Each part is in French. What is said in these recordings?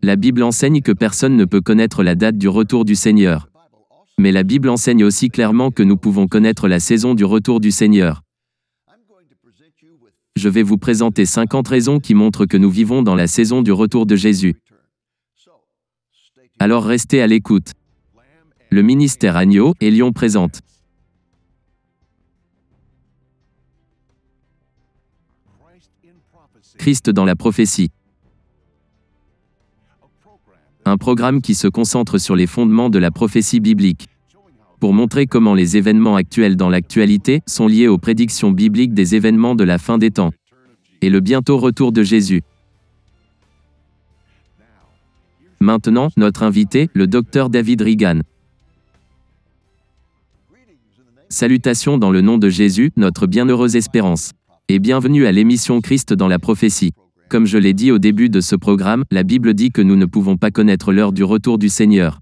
La Bible enseigne que personne ne peut connaître la date du retour du Seigneur. Mais la Bible enseigne aussi clairement que nous pouvons connaître la saison du retour du Seigneur. Je vais vous présenter 50 raisons qui montrent que nous vivons dans la saison du retour de Jésus. Alors restez à l'écoute. Le ministère Agneau et Lion présente. Christ dans la prophétie. Un programme qui se concentre sur les fondements de la prophétie biblique, pour montrer comment les événements actuels dans l'actualité sont liés aux prédictions bibliques des événements de la fin des temps, et le bientôt retour de Jésus. Maintenant, notre invité, le Dr David Reagan. Salutations dans le nom de Jésus, notre bienheureuse espérance. Et bienvenue à l'émission Christ dans la prophétie. Comme je l'ai dit au début de ce programme, la Bible dit que nous ne pouvons pas connaître l'heure du retour du Seigneur.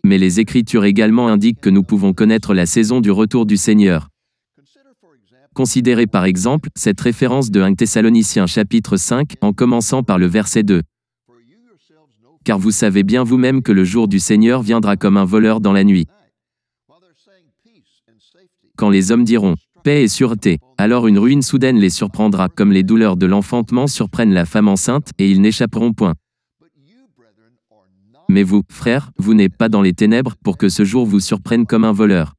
Mais les Écritures également indiquent que nous pouvons connaître la saison du retour du Seigneur. Considérez par exemple cette référence de 1 Thessaloniciens chapitre 5, en commençant par le verset 2. Car vous savez bien vous-même que le jour du Seigneur viendra comme un voleur dans la nuit. Quand les hommes diront « paix et sûreté », alors une ruine soudaine les surprendra, comme les douleurs de l'enfantement surprennent la femme enceinte, et ils n'échapperont point. Mais vous, frères, vous n'êtes pas dans les ténèbres, pour que ce jour vous surprenne comme un voleur.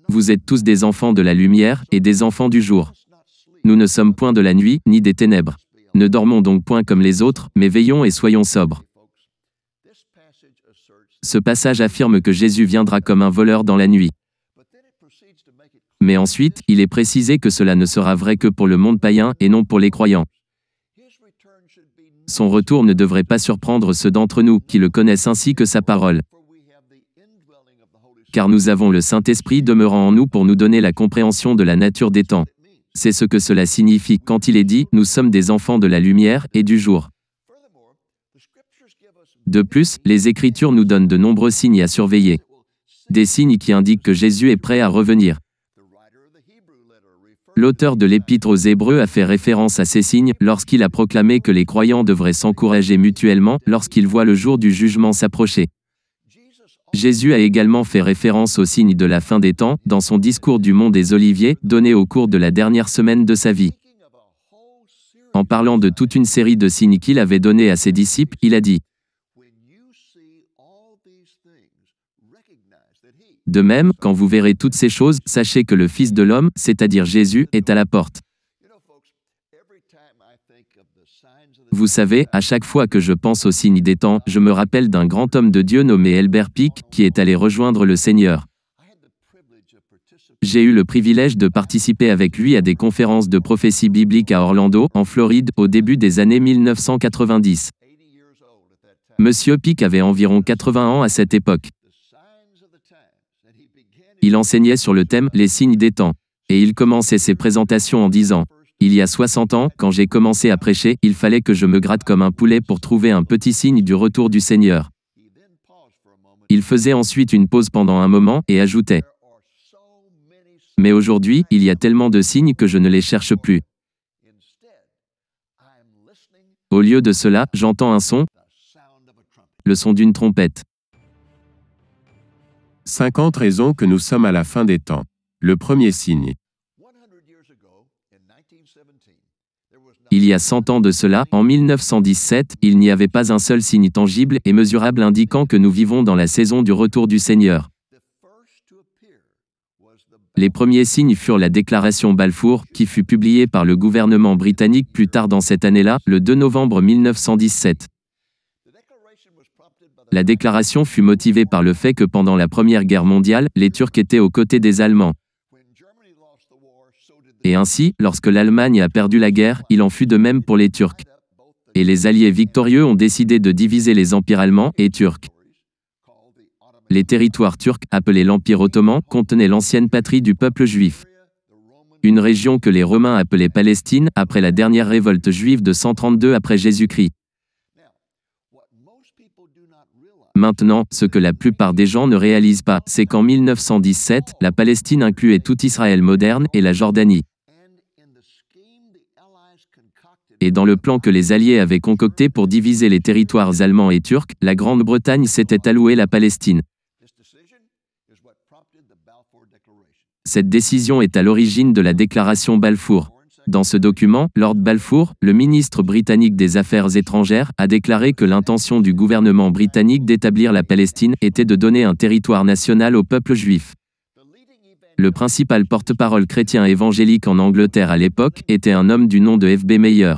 Vous êtes tous des enfants de la lumière, et des enfants du jour. Nous ne sommes point de la nuit, ni des ténèbres. Ne dormons donc point comme les autres, mais veillons et soyons sobres. Ce passage affirme que Jésus viendra comme un voleur dans la nuit. Mais ensuite, il est précisé que cela ne sera vrai que pour le monde païen, et non pour les croyants. Son retour ne devrait pas surprendre ceux d'entre nous, qui le connaissent ainsi que sa parole. Car nous avons le Saint-Esprit demeurant en nous pour nous donner la compréhension de la nature des temps. C'est ce que cela signifie quand il est dit « Nous sommes des enfants de la lumière et du jour ». De plus, les Écritures nous donnent de nombreux signes à surveiller. Des signes qui indiquent que Jésus est prêt à revenir. L'auteur de l'Épître aux Hébreux a fait référence à ces signes lorsqu'il a proclamé que les croyants devraient s'encourager mutuellement lorsqu'ils voient le jour du jugement s'approcher. Jésus a également fait référence aux signes de la fin des temps dans son discours du Mont des Oliviers donné au cours de la dernière semaine de sa vie. En parlant de toute une série de signes qu'il avait donnés à ses disciples, il a dit : de même, quand vous verrez toutes ces choses, sachez que le Fils de l'homme, c'est-à-dire Jésus, est à la porte. Vous savez, à chaque fois que je pense aux signes des temps, je me rappelle d'un grand homme de Dieu nommé Elbert Pick, qui est allé rejoindre le Seigneur. J'ai eu le privilège de participer avec lui à des conférences de prophétie biblique à Orlando, en Floride, au début des années 1990. Monsieur Pick avait environ 80 ans à cette époque. Il enseignait sur le thème « Les signes des temps ». Et il commençait ses présentations en disant : il y a 60 ans, quand j'ai commencé à prêcher, il fallait que je me gratte comme un poulet pour trouver un petit signe du retour du Seigneur. Il faisait ensuite une pause pendant un moment et ajoutait : mais aujourd'hui, il y a tellement de signes que je ne les cherche plus. Au lieu de cela, j'entends un son, le son d'une trompette. 50 raisons que nous sommes à la fin des temps. Le premier signe. Il y a 100 ans de cela, en 1917, il n'y avait pas un seul signe tangible et mesurable indiquant que nous vivons dans la saison du retour du Seigneur. Les premiers signes furent la déclaration Balfour, qui fut publiée par le gouvernement britannique plus tard dans cette année-là, le 2 novembre 1917. La déclaration fut motivée par le fait que pendant la Première Guerre mondiale, les Turcs étaient aux côtés des Allemands. Et ainsi, lorsque l'Allemagne a perdu la guerre, il en fut de même pour les Turcs. Et les Alliés victorieux ont décidé de diviser les empires allemands et turcs. Les territoires turcs, appelés l'Empire ottoman, contenaient l'ancienne patrie du peuple juif. Une région que les Romains appelaient Palestine, après la dernière révolte juive de 132 après Jésus-Christ. Maintenant, ce que la plupart des gens ne réalisent pas, c'est qu'en 1917, la Palestine incluait tout Israël moderne et la Jordanie. Et dans le plan que les Alliés avaient concocté pour diviser les territoires allemands et turcs, la Grande-Bretagne s'était allouée la Palestine. Cette décision est à l'origine de la déclaration Balfour. Dans ce document, Lord Balfour, le ministre britannique des Affaires étrangères, a déclaré que l'intention du gouvernement britannique d'établir la Palestine était de donner un territoire national au peuple juif. Le principal porte-parole chrétien évangélique en Angleterre à l'époque était un homme du nom de F. B. Meyer.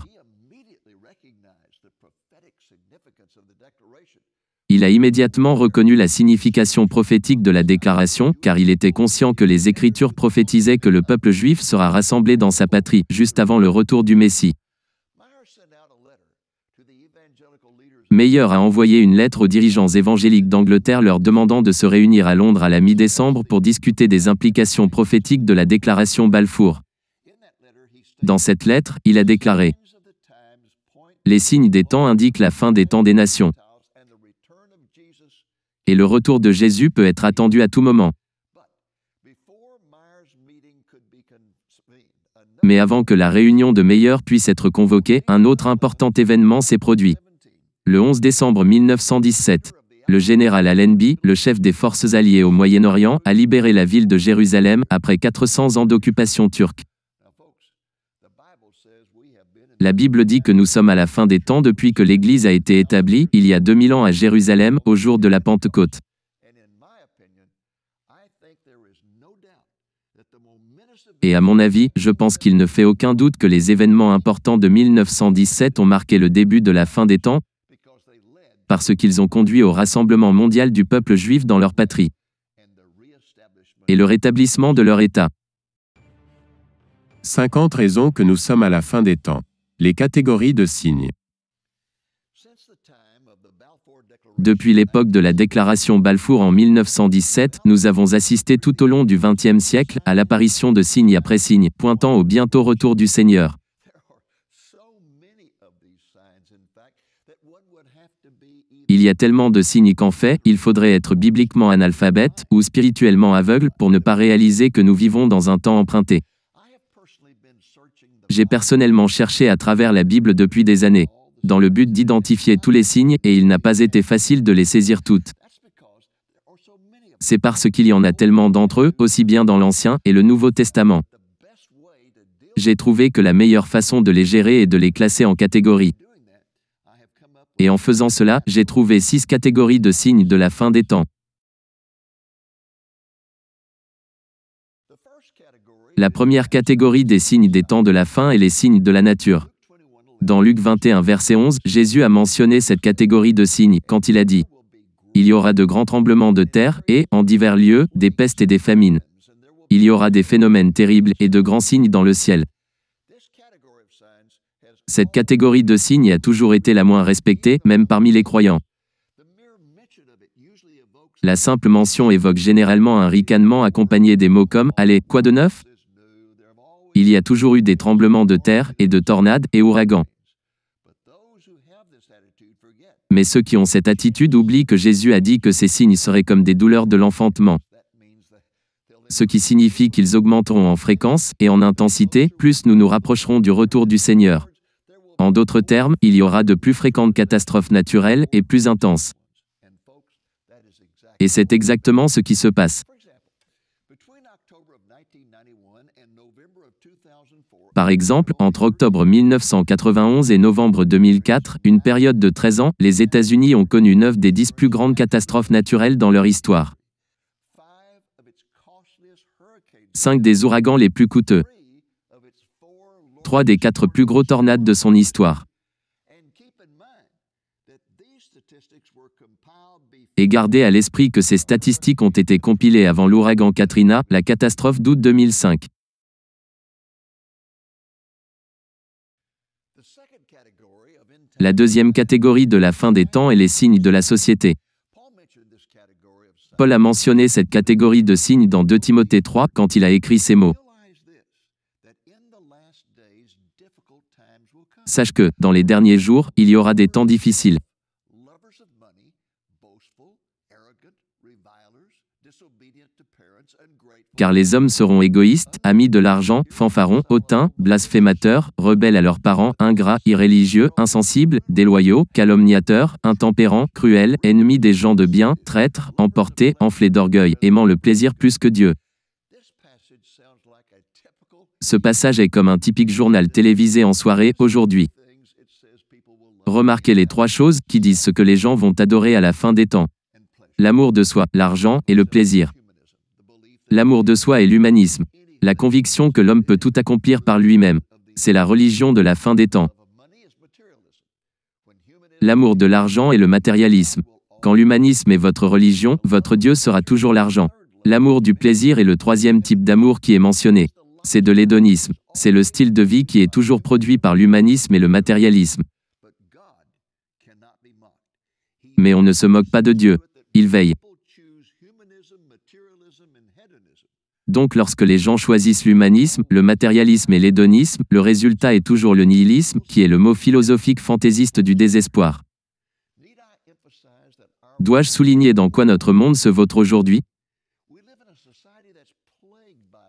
Il a immédiatement reconnu la signification prophétique de la déclaration, car il était conscient que les Écritures prophétisaient que le peuple juif sera rassemblé dans sa patrie, juste avant le retour du Messie. Meyer a envoyé une lettre aux dirigeants évangéliques d'Angleterre leur demandant de se réunir à Londres à la mi-décembre pour discuter des implications prophétiques de la déclaration Balfour. Dans cette lettre, il a déclaré « Les signes des temps indiquent la fin des temps des nations. Et le retour de Jésus peut être attendu à tout moment. Mais avant que la réunion de Meyer puisse être convoquée, un autre important événement s'est produit. Le 11 décembre 1917, le général Allenby, le chef des forces alliées au Moyen-Orient, a libéré la ville de Jérusalem après 400 ans d'occupation turque. La Bible dit que nous sommes à la fin des temps depuis que l'Église a été établie, il y a 2000 ans à Jérusalem, au jour de la Pentecôte. Et à mon avis, je pense qu'il ne fait aucun doute que les événements importants de 1917 ont marqué le début de la fin des temps, parce qu'ils ont conduit au rassemblement mondial du peuple juif dans leur patrie, et le rétablissement de leur État. 50 raisons que nous sommes à la fin des temps. Les catégories de signes. Depuis l'époque de la déclaration Balfour en 1917, nous avons assisté tout au long du XXe siècle à l'apparition de signes après signes, pointant au bientôt retour du Seigneur. Il y a tellement de signes qu'en fait, il faudrait être bibliquement analphabète ou spirituellement aveugle pour ne pas réaliser que nous vivons dans un temps emprunté. J'ai personnellement cherché à travers la Bible depuis des années, dans le but d'identifier tous les signes, et il n'a pas été facile de les saisir toutes. C'est parce qu'il y en a tellement d'entre eux, aussi bien dans l'Ancien et le Nouveau Testament. J'ai trouvé que la meilleure façon de les gérer est de les classer en catégories. Et en faisant cela, j'ai trouvé 6 catégories de signes de la fin des temps. La première catégorie des signes des temps de la fin est les signes de la nature. Dans Luc 21 verset 11, Jésus a mentionné cette catégorie de signes, quand il a dit « Il y aura de grands tremblements de terre, et, en divers lieux, des pestes et des famines. Il y aura des phénomènes terribles et de grands signes dans le ciel. » Cette catégorie de signes a toujours été la moins respectée, même parmi les croyants. La simple mention évoque généralement un ricanement accompagné des mots comme « Allez, quoi de neuf ?» Il y a toujours eu des tremblements de terre, et de tornades, et ouragans. Mais ceux qui ont cette attitude oublient que Jésus a dit que ces signes seraient comme des douleurs de l'enfantement. Ce qui signifie qu'ils augmenteront en fréquence et en intensité, plus nous nous rapprocherons du retour du Seigneur. En d'autres termes, il y aura de plus fréquentes catastrophes naturelles et plus intenses. Et c'est exactement ce qui se passe. Par exemple, entre octobre 1991 et novembre 2004, une période de 13 ans, les États-Unis ont connu 9 des 10 plus grandes catastrophes naturelles dans leur histoire. 5 des ouragans les plus coûteux. 3 des 4 plus gros tornades de son histoire. Et gardez à l'esprit que ces statistiques ont été compilées avant l'ouragan Katrina, la catastrophe d'août 2005. La deuxième catégorie de la fin des temps est les signes de la société. Paul a mentionné cette catégorie de signes dans 2 Timothée 3 quand il a écrit ces mots. Sache que, dans les derniers jours, il y aura des temps difficiles. Car les hommes seront égoïstes, amis de l'argent, fanfarons, hautains, blasphémateurs, rebelles à leurs parents, ingrats, irréligieux, insensibles, déloyaux, calomniateurs, intempérants, cruels, ennemis des gens de bien, traîtres, emportés, enflés d'orgueil, aimant le plaisir plus que Dieu. Ce passage est comme un typique journal télévisé en soirée, aujourd'hui. Remarquez les 3 choses qui disent ce que les gens vont adorer à la fin des temps. L'amour de soi, l'argent et le plaisir. L'amour de soi et l'humanisme. La conviction que l'homme peut tout accomplir par lui-même. C'est la religion de la fin des temps. L'amour de l'argent et le matérialisme. Quand l'humanisme est votre religion, votre Dieu sera toujours l'argent. L'amour du plaisir est le 3e type d'amour qui est mentionné. C'est de l'hédonisme. C'est le style de vie qui est toujours produit par l'humanisme et le matérialisme. Mais on ne se moque pas de Dieu. Il veille. Donc lorsque les gens choisissent l'humanisme, le matérialisme et l'hédonisme, le résultat est toujours le nihilisme, qui est le mot philosophique fantaisiste du désespoir. Dois-je souligner dans quoi notre monde se vautre aujourd'hui?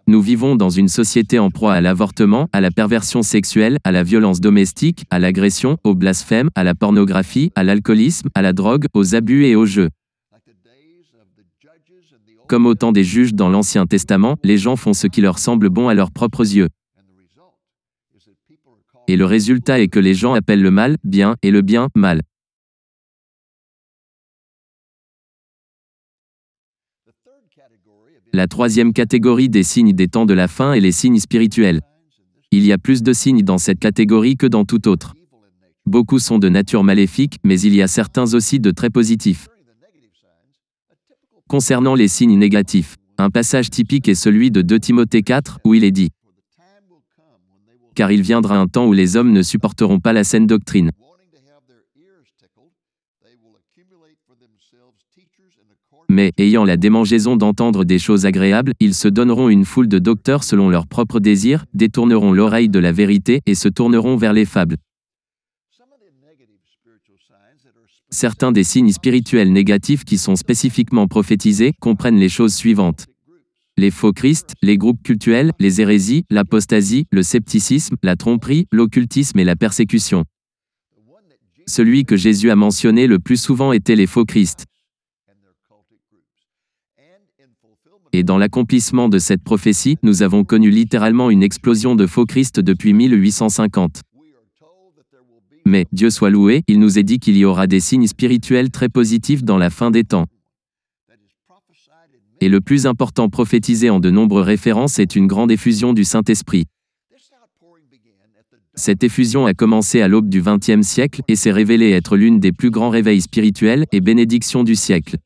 Nous vivons dans une société en proie à l'avortement, à la perversion sexuelle, à la violence domestique, à l'agression, au blasphème, à la pornographie, à l'alcoolisme, à la drogue, aux abus et aux jeux. Comme au temps des juges dans l'Ancien Testament, les gens font ce qui leur semble bon à leurs propres yeux. Et le résultat est que les gens appellent le mal bien et le bien mal. La 3e catégorie des signes des temps de la fin est les signes spirituels. Il y a plus de signes dans cette catégorie que dans toute autre. Beaucoup sont de nature maléfique, mais il y a certains aussi de très positifs. Concernant les signes négatifs, un passage typique est celui de 2 Timothée 4, où il est dit « Car il viendra un temps où les hommes ne supporteront pas la saine doctrine. Mais, ayant la démangeaison d'entendre des choses agréables, ils se donneront une foule de docteurs selon leurs propres désirs, détourneront l'oreille de la vérité et se tourneront vers les fables. » Certains des signes spirituels négatifs qui sont spécifiquement prophétisés comprennent les choses suivantes. Les faux Christ, les groupes cultuels, les hérésies, l'apostasie, le scepticisme, la tromperie, l'occultisme et la persécution. Celui que Jésus a mentionné le plus souvent était les faux Christ. Et dans l'accomplissement de cette prophétie, nous avons connu littéralement une explosion de faux Christ depuis 1850. Mais, Dieu soit loué, il nous est dit qu'il y aura des signes spirituels très positifs dans la fin des temps. Et le plus important prophétisé en de nombreuses références est une grande effusion du Saint-Esprit. Cette effusion a commencé à l'aube du XXe siècle et s'est révélée être l'une des plus grands réveils spirituels et bénédictions du siècle.